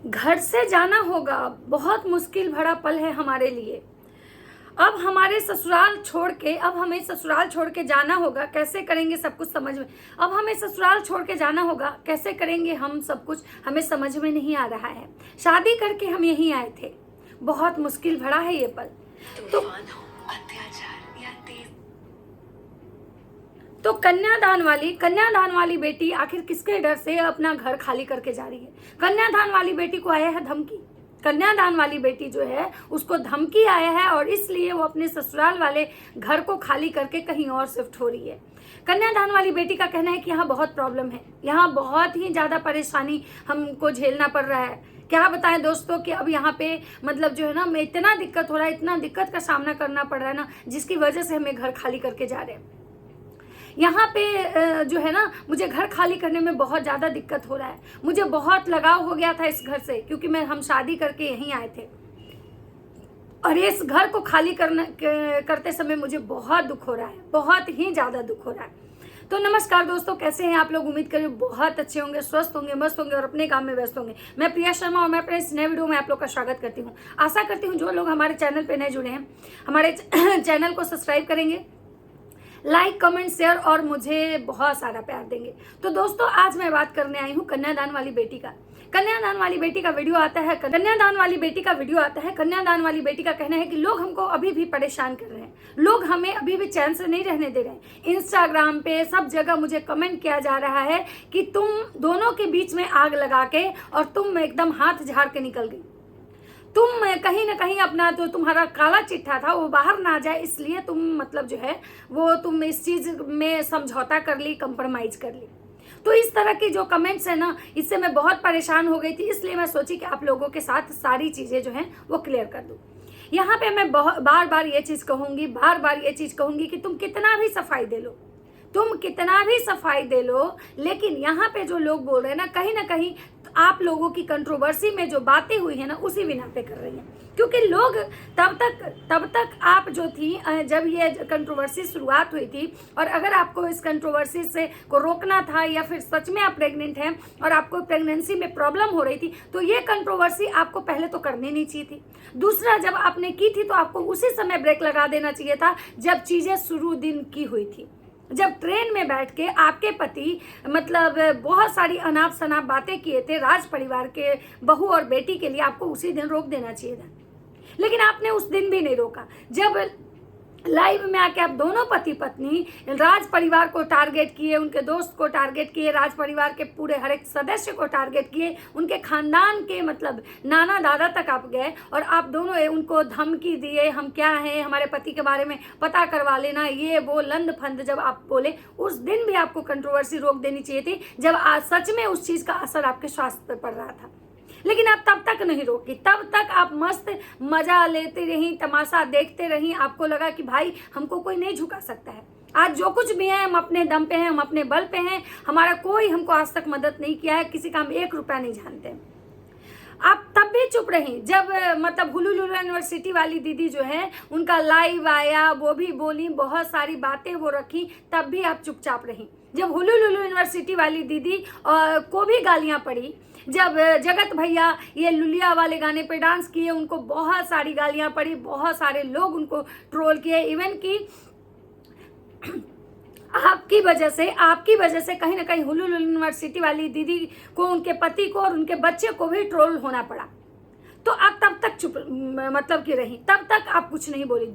घर से जाना होगा, बहुत मुश्किल भरा पल है हमारे लिए। अब हमारे ससुराल छोड़ के, अब हमें ससुराल छोड़ के जाना होगा, कैसे करेंगे सब कुछ समझ में। अब हमें ससुराल छोड़ के जाना होगा, कैसे करेंगे हम सब कुछ, हमें समझ में नहीं आ रहा है। शादी करके हम यहीं आए थे, बहुत मुश्किल भरा है ये पल। तो कन्यादान वाली बेटी आखिर किसके डर से अपना घर खाली करके जा रही है? कन्यादान वाली बेटी को आया है धमकी। कन्यादान वाली बेटी जो है उसको धमकी आया है और इसलिए वो अपने ससुराल वाले घर को खाली करके कहीं और शिफ्ट हो रही है। कन्यादान वाली बेटी का कहना है कि यहाँ बहुत प्रॉब्लम है, यहाँ बहुत ही ज्यादा परेशानी हमको झेलना पड़ रहा है। क्या बताएं दोस्तों कि अब यहाँ पे मतलब जो है ना, मैं इतना दिक्कत हो रहा है, इतना दिक्कत का सामना करना पड़ रहा है ना, जिसकी वजह से हमें घर खाली करके जा रहे हैं। यहाँ पे जो है ना, मुझे घर खाली करने में बहुत ज़्यादा दिक्कत हो रहा है। मुझे बहुत लगाव हो गया था इस घर से, क्योंकि हम शादी करके यहीं आए थे और इस घर को खाली करते समय मुझे बहुत दुख हो रहा है, बहुत ही ज़्यादा दुख हो रहा है। तो नमस्कार दोस्तों, कैसे हैं आप लोग? उम्मीद करें बहुत अच्छे होंगे, स्वस्थ होंगे, मस्त होंगे और अपने काम में व्यस्त होंगे। मैं प्रिया शर्मा और मैं अपने इस नए वीडियो में आप लोग का स्वागत करती हूँ। आशा करती हूँ जो लोग हमारे चैनल पे नए जुड़े हैं, हमारे चैनल को सब्सक्राइब करेंगे, लाइक कमेंट शेयर और मुझे बहुत सारा प्यार देंगे। तो दोस्तों, आज मैं बात करने आई हूँ कन्यादान वाली बेटी का। कन्यादान वाली बेटी का वीडियो आता है, कन्यादान वाली बेटी का कहना है कि लोग हमको अभी भी परेशान कर रहे हैं, लोग हमें अभी भी चैन से नहीं रहने दे रहे हैं। इंस्टाग्राम पे सब जगह मुझे कमेंट किया जा रहा है कि तुम दोनों के बीच में आग लगा के और तुम एकदम हाथ झाड़ के निकल गई। तुम कहीं ना कहीं अपना जो तुम्हारा काला चिट्ठा था वो बाहर ना जाए, इसलिए तुम मतलब जो है वो तुम इस चीज में समझौता कर ली, कंप्रोमाइज कर ली। तो इस तरह की जो कमेंट्स है ना, इससे मैं बहुत परेशान हो गई थी, इसलिए मैं सोची कि आप लोगों के साथ सारी चीजें जो है वो क्लियर कर दूं। यहाँ पे मैं बार बार ये चीज कहूंगी कि तुम कितना भी सफाई दे लो, लेकिन यहाँ पे जो लोग बोल रहे हैं ना कहीं आप लोगों की कंट्रोवर्सी में जो बातें हुई है ना, उसी बिना पे कर रही हैं। क्योंकि लोग तब तक आप जो थी, जब ये कंट्रोवर्सी शुरुआत हुई थी, और अगर आपको इस कंट्रोवर्सी से को रोकना था या फिर सच में आप प्रेग्नेंट हैं और आपको प्रेगनेंसी में प्रॉब्लम हो रही थी, तो ये कंट्रोवर्सी आपको पहले तो करनी नहीं चाहिए थी। दूसरा, जब आपने की थी तो आपको उसी समय ब्रेक लगा देना चाहिए था जब चीजें शुरू दिन की हुई थी, जब ट्रेन में बैठ के आपके पति मतलब बहुत सारी अनाप शनाप बातें किए थे राज परिवार के बहू और बेटी के लिए, आपको उसी दिन रोक देना चाहिए था। लेकिन आपने उस दिन भी नहीं रोका। जब लाइव में आके आप दोनों पति पत्नी राज परिवार को टारगेट किए, उनके दोस्त को टारगेट किए, राज परिवार के पूरे हर एक सदस्य को टारगेट किए, उनके खानदान के मतलब नाना दादा तक आप गए और आप दोनों उनको धमकी दिए, हम क्या हैं, हमारे पति के बारे में पता करवा लेना, ये वो लंद फंद जब आप बोले, उस दिन भी आपको कंट्रोवर्सी रोक देनी चाहिए थी, जब आज सच में उस चीज का असर आपके स्वास्थ्य पर पड़ रहा था। लेकिन आप तब तक नहीं रोकी, तब तक आप मस्त मजा लेते रही, तमाशा देखते रही। आपको लगा कि भाई हमको कोई नहीं झुका सकता है, आज जो कुछ भी है हम अपने दम पे हैं, हम अपने बल पे हैं, हमारा कोई हमको आज तक मदद नहीं किया है, किसी का हम 1 रुपया नहीं जानते। आप तब भी चुप रही जब मतलब हुलुलुलु यूनिवर्सिटी वाली दीदी जो है उनका लाइव आया, वो भी बोली, बहुत सारी बातें वो रखी, तब भी आप चुपचाप रही। जब हुलुलुलु यूनिवर्सिटी वाली दीदी को भी गालियां पड़ी, जब जगत भैया ये लुलिया वाले गाने पे डांस किए, उनको बहुत सारी गालियां पड़ी, बहुत सारे लोग उनको ट्रोल किए, इवन कि आपकी वजह से कहीं ना कहीं हुलुलुलु यूनिवर्सिटी वाली दीदी को, उनके पति को और उनके बच्चे को भी ट्रोल होना पड़ा। तो आप तब तक चुप मतलब कि रही, तब तक आप कुछ नहीं बोली।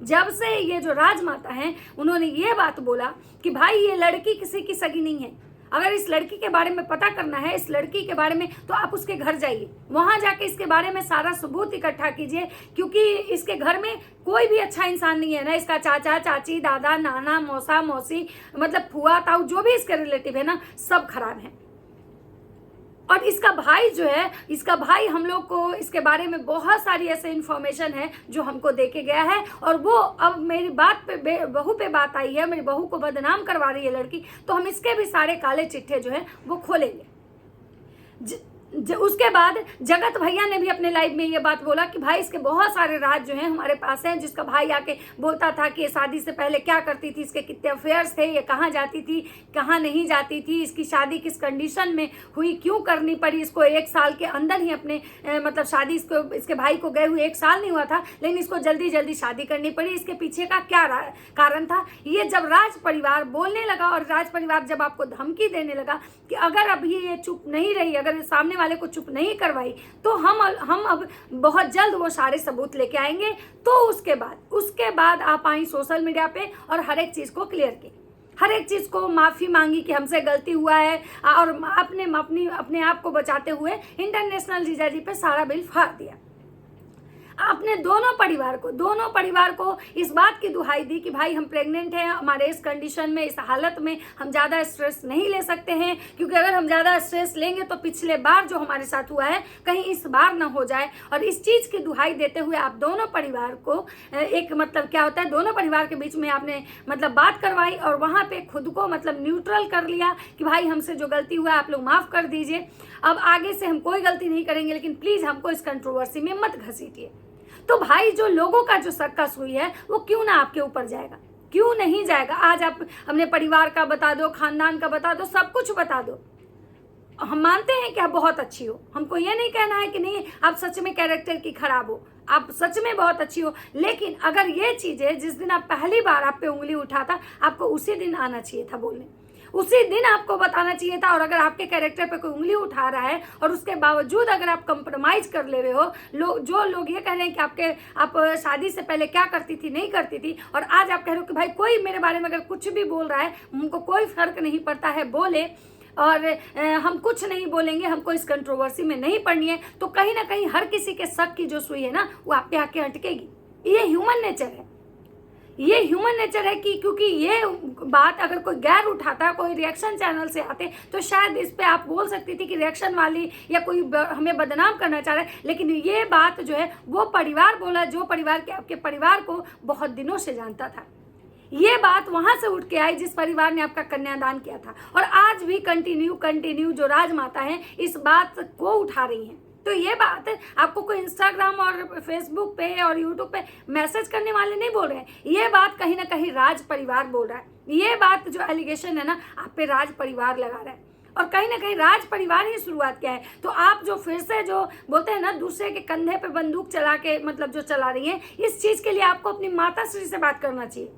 जब से ये जो राजमाता हैं उन्होंने ये बात बोला कि भाई ये लड़की किसी की सगी नहीं है, अगर इस लड़की के बारे में पता करना है, इस लड़की के बारे में, तो आप उसके घर जाइए, वहां जाके इसके बारे में सारा सबूत इकट्ठा कीजिए, क्योंकि इसके घर में कोई भी अच्छा इंसान नहीं है ना। इसका चाचा चाची, दादा नाना, मौसा मौसी, मतलब फुआ ताऊ, जो भी इसके रिलेटिव है ना, सब खराब है। और इसका भाई जो है, इसका भाई हम लोग को इसके बारे में बहुत सारी ऐसे इन्फॉर्मेशन है जो हमको देके गया है, और वो अब मेरी बात पे बहू पे बात आई है, मेरी बहू को बदनाम करवा रही है लड़की, तो हम इसके भी सारे काले चिट्ठे जो है वो खोलेंगे। उसके बाद जगत भैया ने भी अपने लाइव में ये बात बोला कि भाई इसके बहुत सारे राज जो हैं हमारे पास हैं, जिसका भाई आके बोलता था कि ये शादी से पहले क्या करती थी, इसके कितने अफेयर्स थे, ये कहाँ जाती थी कहाँ नहीं जाती थी, इसकी शादी किस कंडीशन में हुई, क्यों करनी पड़ी इसको 1 साल के अंदर ही अपने मतलब शादी इसके भाई को गए हुए 1 साल नहीं हुआ था, लेकिन इसको जल्दी जल्दी शादी करनी पड़ी, इसके पीछे का क्या कारण था। ये जब राज परिवार बोलने लगा और राज परिवार जब आपको धमकी देने लगा कि अगर अभी ये चुप नहीं रही, अगर सामने वाले को चुप नहीं करवाई तो हम अब बहुत जल्द वो सारे सबूत लेके आएंगे, तो उसके बाद आप आई सोशल मीडिया पे और हर एक चीज को क्लियर की, हर एक चीज को माफी मांगी कि हमसे गलती हुआ है, और आपने अपने आप को बचाते हुए इंटरनेशनल जीजा जी पे सारा बिल फाड़ दिया। आपने दोनों परिवार को इस बात की दुहाई दी कि भाई हम प्रेग्नेंट हैं, हमारे इस कंडीशन में, इस हालत में हम ज़्यादा स्ट्रेस नहीं ले सकते हैं, क्योंकि अगर हम ज़्यादा स्ट्रेस लेंगे तो पिछले बार जो हमारे साथ हुआ है कहीं इस बार ना हो जाए। और इस चीज़ की दुहाई देते हुए आप दोनों परिवार को एक मतलब क्या होता है, दोनों परिवार के बीच में आपने मतलब बात करवाई और वहाँ पे खुद को मतलब न्यूट्रल कर लिया कि भाई हमसे जो गलती हुआ आप लोग माफ़ कर दीजिए, अब आगे से हम कोई गलती नहीं करेंगे, लेकिन प्लीज़ हमको इस कंट्रोवर्सी में मत घसीटिए। तो भाई जो लोगों का जो सर्कस हुई है वो क्यों ना आपके ऊपर जाएगा, क्यों नहीं जाएगा। आज आप अपने परिवार का बता दो, खानदान का बता दो, सब कुछ बता दो। हम मानते हैं कि आप बहुत अच्छी हो, हमको ये नहीं कहना है कि नहीं आप सच में कैरेक्टर की खराब हो, आप सच में बहुत अच्छी हो, लेकिन अगर ये चीजें जिस दिन आप पहली बार आप पे उंगली उठाता आपको उसी दिन आना चाहिए था बोलने, उसी दिन आपको बताना चाहिए था। और अगर आपके कैरेक्टर पे कोई उंगली उठा रहा है और उसके बावजूद अगर आप कंप्रोमाइज कर ले रहे हो, जो लोग ये कह रहे हैं कि आप शादी से पहले क्या करती थी नहीं करती थी, और आज आप कह रहे हो कि भाई कोई मेरे बारे में अगर कुछ भी बोल रहा है हमको कोई फर्क नहीं पड़ता है, बोले और हम कुछ नहीं बोलेंगे, हमको इस कंट्रोवर्सी में नहीं पड़नी है, तो कहीं ना कहीं हर किसी के शक की जो सुई है ना वो आप पे आके अटकेगी। ये ह्यूमन नेचर है, ये ह्यूमन नेचर है कि क्योंकि ये बात अगर कोई गैर उठाता, कोई रिएक्शन चैनल से आते तो शायद इस पे आप बोल सकती थी कि रिएक्शन वाली या कोई हमें बदनाम करना चाह रहा है, लेकिन ये बात जो है वो परिवार बोला जो परिवार के आपके परिवार को बहुत दिनों से जानता था। ये बात वहां से उठ के आई जिस परिवार ने आपका कन्यादान किया था, और आज भी कंटिन्यू जो राजमाता है इस बात को उठा रही हैं। तो ये बात आपको कोई इंस्टाग्राम और फेसबुक पे और यूट्यूब पे मैसेज करने वाले नहीं बोल रहे हैं, ये बात कहीं ना कहीं राज परिवार बोल रहा है। ये बात जो एलिगेशन है ना आप पे राज परिवार लगा रहा है, और कहीं ना कहीं राज परिवार ही शुरुआत किया है। तो आप जो फिर से जो बोलते हैं ना दूसरे के कंधे पे बंदूक चला के मतलब जो चला रही है, इस चीज के लिए आपको अपनी माता श्री से बात करना चाहिए।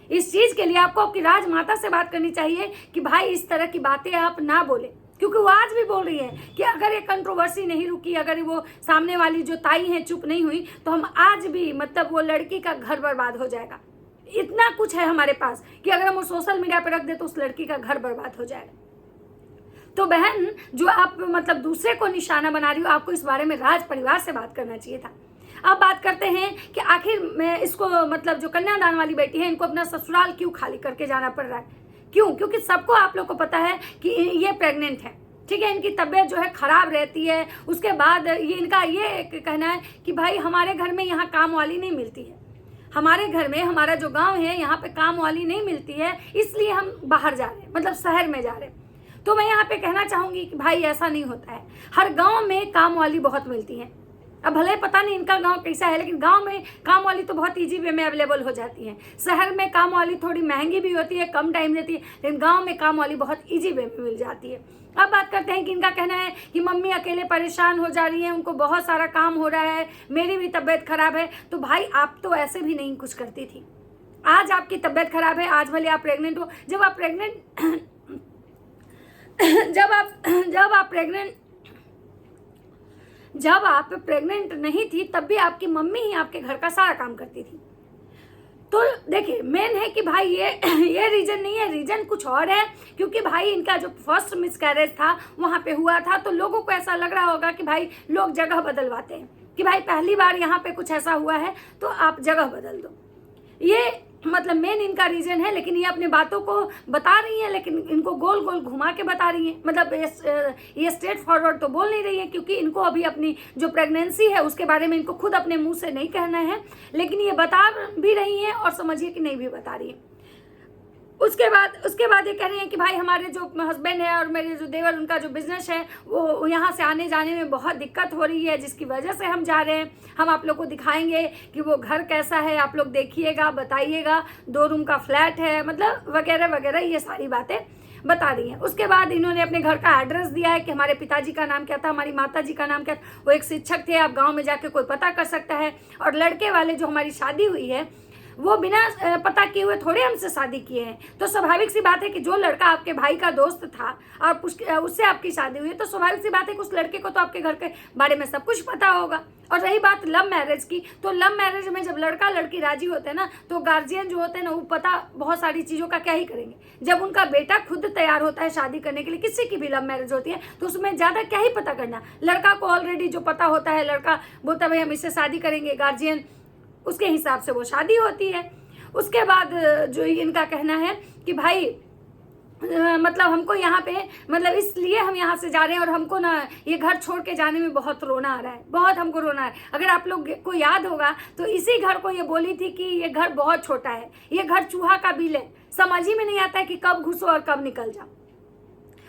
इस चीज के लिए आपको आपकी राजमाता से बात करनी चाहिए कि भाई इस तरह की बातें आप ना बोले, क्योंकि वो आज भी बोल रही है कि अगर ये कंट्रोवर्सी नहीं रुकी, अगर वो सामने वाली जो ताई है चुप नहीं हुई, तो हम आज भी मतलब वो लड़की का घर बर्बाद हो जाएगा। इतना कुछ है हमारे पास कि अगर हम सोशल मीडिया पर रख दे तो उस लड़की का घर बर्बाद हो जाएगा। तो बहन जो आप मतलब दूसरे को निशाना बना रही हो, आपको इस बारे में राज परिवार से बात करना चाहिए था। अब बात करते हैं कि आखिर में इसको मतलब जो कन्यादान वाली बेटी है इनको अपना ससुराल क्यों खाली करके जाना पड़ रहा है, क्यों? क्योंकि सबको आप लोग को पता है कि ये प्रेग्नेंट है, ठीक है, इनकी तबीयत जो है खराब रहती है। उसके बाद ये इनका ये कहना है कि भाई हमारे घर में यहाँ काम वाली नहीं मिलती है, हमारे घर में हमारा जो गांव है यहाँ पे काम वाली नहीं मिलती है, इसलिए हम बाहर जा रहे हैं, मतलब शहर में जा रहे हैं। तो मैं यहाँ पे कहना चाहूंगी कि भाई ऐसा नहीं होता है, हर गाँव में काम वाली बहुत मिलती है। अब भले पता नहीं इनका गांव कैसा है, लेकिन गांव में काम वाली तो बहुत इजी वे में अवेलेबल हो जाती है। शहर में काम वाली थोड़ी महंगी भी होती है, कम टाइम देती है, लेकिन गांव में काम वाली बहुत इजी वे में मिल जाती है। अब बात करते हैं कि इनका कहना है कि मम्मी अकेले परेशान हो जा रही है, उनको बहुत सारा काम हो रहा है, मेरी भी तबीयत खराब है। तो भाई आप तो ऐसे भी नहीं कुछ करती थी, आज आपकी तबीयत खराब है, आज भले आप प्रेग्नेंट हो। जब आप प्रेग्नेंट नहीं थी तब भी आपकी मम्मी ही आपके घर का सारा काम करती थी। तो देखिए मेन है कि भाई ये रीजन नहीं है, रीजन कुछ और है। क्योंकि भाई इनका जो फर्स्ट मिसकैरेज था वहाँ पे हुआ था, तो लोगों को ऐसा लग रहा होगा कि भाई लोग जगह बदलवाते हैं कि भाई पहली बार यहाँ पे कुछ ऐसा हुआ है तो आप जगह बदल दो। ये मतलब मेन इनका रीजन है, लेकिन ये अपनी बातों को बता रही है, लेकिन इनको गोल गोल घुमा के बता रही है। मतलब ये स्ट्रेट फॉरवर्ड तो बोल नहीं रही है, क्योंकि इनको अभी अपनी जो प्रेगनेंसी है उसके बारे में इनको खुद अपने मुंह से नहीं कहना है, लेकिन ये बता भी रही है और समझिए कि नहीं भी बता रही है। उसके बाद ये कह रही हैं कि भाई हमारे जो हस्बैंड है और मेरे जो देवर, उनका जो बिजनेस है वो यहाँ से आने जाने में बहुत दिक्कत हो रही है, जिसकी वजह से हम जा रहे हैं। हम आप लोग को दिखाएंगे कि वो घर कैसा है, आप लोग देखिएगा, बताइएगा, 2 रूम का फ्लैट है, मतलब वगैरह वगैरह ये सारी बातें बता रही हैं। उसके बाद इन्होंने अपने घर का एड्रेस दिया है कि हमारे पिताजी का नाम क्या था, हमारी माता जी का नाम क्या था, वो एक शिक्षक थे, आप गाँव में जाके कोई पता कर सकता है। और लड़के वाले जो हमारी शादी हुई है वो बिना पता किए हुए थोड़े हमसे शादी किए हैं। तो स्वाभाविक सी बात है कि जो लड़का आपके भाई का दोस्त था और उससे आपकी शादी हुई है, तो स्वाभाविक सी बात है कि उस लड़के को तो आपके घर के बारे में सब कुछ पता होगा। और रही बात लव मैरिज की, तो लव मैरिज में जब लड़का लड़की राजी होते हैं ना, तो गार्जियन जो होते हैं ना, वो पता बहुत सारी चीज़ों का क्या ही करेंगे। जब उनका बेटा खुद तैयार होता है शादी करने के लिए, किसी की भी लव मैरिज होती है, तो उसमें ज़्यादा क्या ही पता करना। लड़का को ऑलरेडी जो पता होता है, लड़का बोलता है भाई हम इससे शादी करेंगे, गार्जियन उसके हिसाब से वो शादी होती है। उसके बाद जो इनका कहना है कि भाई मतलब हमको यहाँ पे, मतलब इसलिए हम यहाँ से जा रहे हैं और हमको ना ये घर छोड़ के जाने में बहुत रोना आ रहा है, बहुत हमको रोना है। अगर आप लोग को याद होगा तो इसी घर को ये बोली थी कि ये घर बहुत छोटा है, ये घर चूहा का बिल है, समझ ही में नहीं आता है कि कब घुसो और कब निकल जाओ।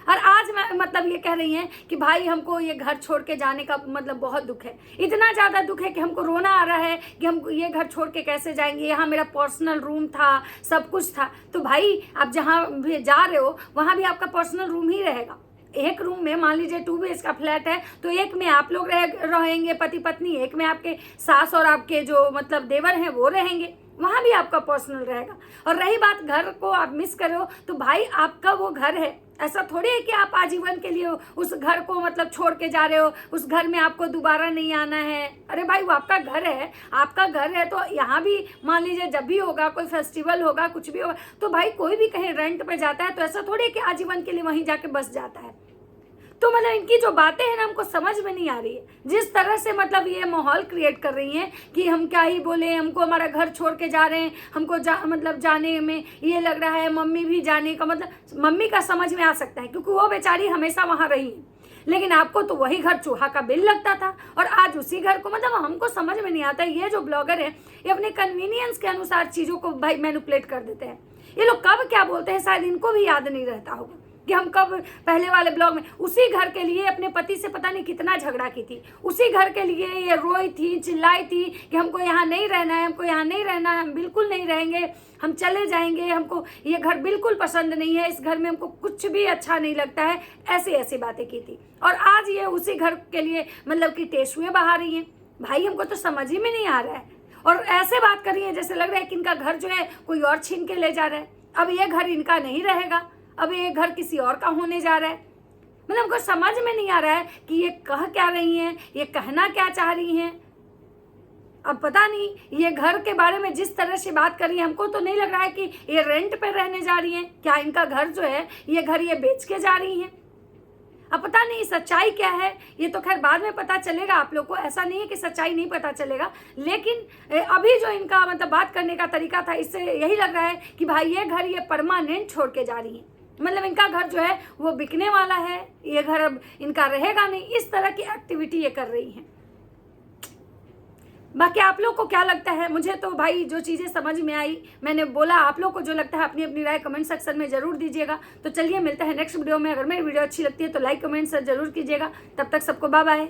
और आज मैं मतलब ये कह रही हैं कि भाई हमको ये घर छोड़ के जाने का मतलब बहुत दुख है, इतना ज़्यादा दुख है कि हमको रोना आ रहा है कि हम ये घर छोड़ के कैसे जाएंगे। यहाँ मेरा पर्सनल रूम था, सब कुछ था। तो भाई आप जहाँ भी जा रहे हो वहाँ भी आपका पर्सनल रूम ही रहेगा। एक रूम में मान लीजिए 2 BHK का फ्लैट है, तो एक में आप लोग रहेंगे पति पत्नी, एक में आपके सास और आपके जो मतलब देवर हैं वो रहेंगे, वहाँ भी आपका पर्सनल रहेगा। और रही बात घर को आप मिस कर रहे हो, तो भाई आपका वो घर है, ऐसा थोड़ी है कि आप आजीवन के लिए उस घर को मतलब छोड़ के जा रहे हो, उस घर में आपको दोबारा नहीं आना है। अरे भाई वो आपका घर है, आपका घर है, तो यहाँ भी मान लीजिए जब भी होगा, कोई फेस्टिवल होगा, कुछ भी होगा, तो भाई कोई भी कहीं रेंट पे जाता है तो ऐसा थोड़ी है कि आजीवन के लिए वहीं जाके बस जाता है। तो मतलब इनकी जो बातें हैं ना, हमको समझ में नहीं आ रही है। जिस तरह से मतलब ये माहौल क्रिएट कर रही हैं कि हम क्या ही बोले, हमको हमारा घर छोड़ के जा रहे हैं, हमको मतलब जाने में ये लग रहा है, मम्मी भी जाने का मतलब मम्मी का समझ में आ सकता है क्योंकि वो बेचारी हमेशा वहाँ रही है, लेकिन आपको तो वही घर चूहा का बिल लगता था और आज उसी घर को, मतलब हमको समझ में नहीं आता। ये जो ब्लॉगर है ये अपने कन्वीनियंस के अनुसार चीज़ों को भाई मैनिपुलेट कर देते हैं। ये लोग कब क्या बोलते हैं शायद इनको भी याद नहीं रहता होगा कि हम कब पहले वाले ब्लॉग में उसी घर के लिए अपने पति से पता नहीं कितना झगड़ा की थी, उसी घर के लिए ये रोई थी, चिल्लाई थी कि हमको यहाँ नहीं रहना है, हमको यहाँ नहीं रहना है, हम बिल्कुल नहीं रहेंगे, हम चले जाएंगे, हमको ये घर बिल्कुल पसंद नहीं है, इस घर में हमको कुछ भी अच्छा नहीं लगता है, ऐसी ऐसी बातें की थी। और आज ये उसी घर के लिए मतलब कि टेसुए बहा रही हैं। भाई हमको तो समझ ही में नहीं आ रहा है। और ऐसे बात कर रही है जैसे लग रहा है कि इनका घर जो है कोई और छीन के ले जा रहा है, अब ये घर इनका नहीं रहेगा, अब ये घर किसी और का होने जा रहा है। मतलब हमको समझ में नहीं आ रहा है कि ये कह क्या रही हैं, ये कहना क्या चाह रही हैं। अब पता नहीं ये घर के बारे में जिस तरह से बात कर रही है, हमको तो नहीं लग रहा है कि ये रेंट पे रहने जा रही हैं। क्या इनका घर जो है ये घर ये बेच के जा रही हैं? अब पता नहीं सच्चाई क्या है, ये तो खैर बाद में पता चलेगा आप लोग को। ऐसा नहीं है कि सच्चाई नहीं पता चलेगा, लेकिन अभी जो इनका मतलब बात करने का तरीका था, इससे यही लग रहा है कि भाई ये घर ये परमानेंट छोड़ के जा रही है, मतलब इनका घर जो है वो बिकने वाला है, ये घर अब इनका रहेगा नहीं, इस तरह की एक्टिविटी ये कर रही हैं। बाकी आप लोग को क्या लगता है? मुझे तो भाई जो चीज़ें समझ में आई मैंने बोला, आप लोग को जो लगता है अपनी अपनी राय कमेंट सेक्शन में जरूर दीजिएगा। तो चलिए मिलते हैं नेक्स्ट वीडियो में। अगर मेरी वीडियो अच्छी लगती है तो लाइक कमेंट जरूर कीजिएगा। तब तक सबको बाय बाय।